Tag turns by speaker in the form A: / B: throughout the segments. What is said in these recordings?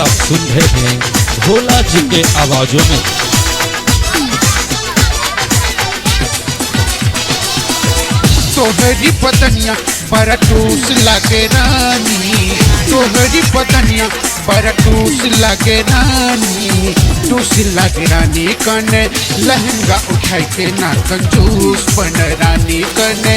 A: आप सुन रहे हैं भोला जी के आवाजों में।
B: तोहरी पतनिया बरटूस लागे रानी, तोहरी पतनिया बरटूस लागे रानी, टूस लागे रानी कने लहंगा उठाई के ना कंजूस बन रानी, कने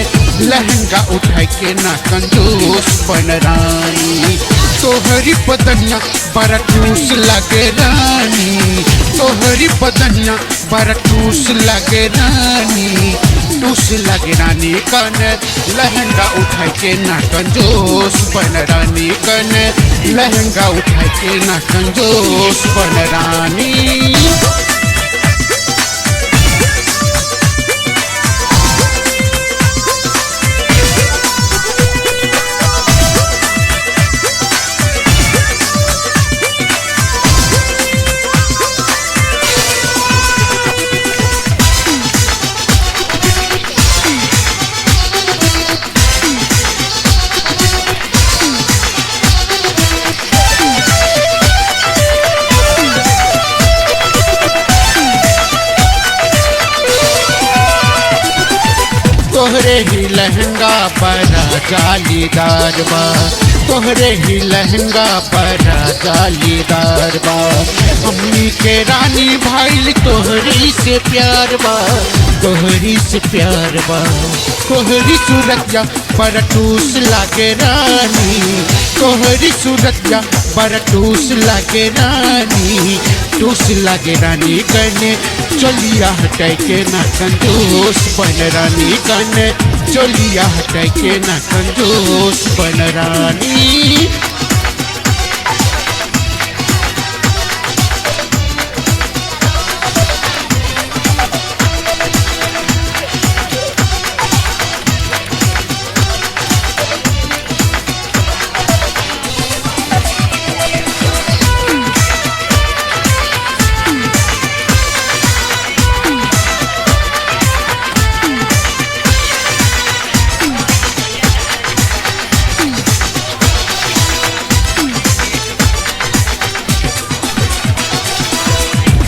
B: लहंगा उठाई के ना कंजूस बन रानी। तोहरी पतनिया बरटूस लागे रानी, तोहरी पतनिया बरटूस लागे रानी, टूस लागे रानी कने लहंगा उठाई के ना कंजूस बन रानी, कने लहंगा उठाई के ना कंजूस बन रानी। तोहरे ही लहंगा बड़ा जालीदार बा, तोहरे ही लहंगा बड़ा जालीदार बा, अम्मी के रानी भाई तोहरी से प्यार बा, तोहरी से प्यार बा। तोहरी सूरतिया बरटूस लागे रानी, तोहरी सूरतिया बरटूस लागे रानी, टूस लागे रानी कने चोलिया हटाई के ना कंजूस बन रानी, कने चोलिया हटाई के ना कंजूस बन रानी।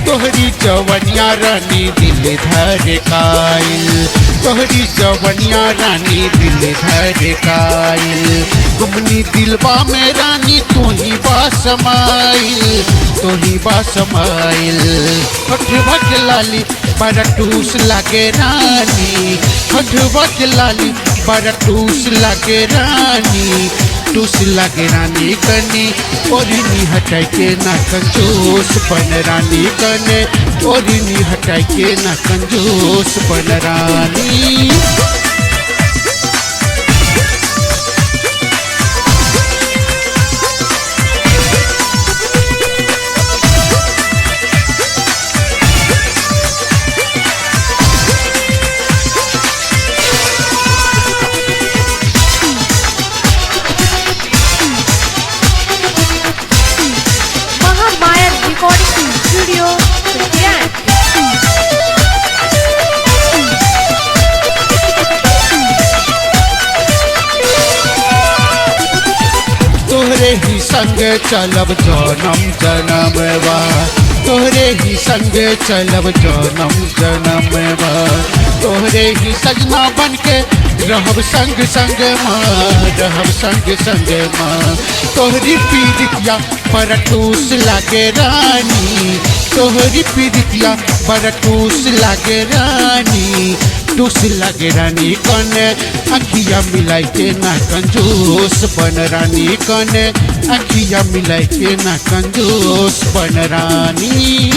B: तोहरी जवनिया रानी दिल धर कायल, तोहरी जवनिया रानी दिल धर कायल, हमनी दिलबा में रानी तू ही बा समाइल, तू ही बा समाइल। हठवा के लाली बरटूस लागे रानी, हठवा के लाली बरटूस लागे रानी, टूस लागे रानी कने ओढ़नी हटाई के ना कंजूस बन रानी, कने ओढ़नी हटाई के ना कंजूस बन रानी।
C: Recording Studio Sukian।
B: तोहरे ही संग चलब जनम जनम बा, तोहरे ही संग चलब जनम जनम बा, तोहरे ही सजना बन के रहब संग संग माँ, रहब संग संग माँ। तोहरी पीड़ितिया बरटूस लागे रानी, तोहरी पीड़ितिया बरटूस लागे रानी, टूस लागे रानी कने अखिया मिलाई के ना कंजूस बन रानी, कने अखिया मिलाई के ना कंजूस बन रानी।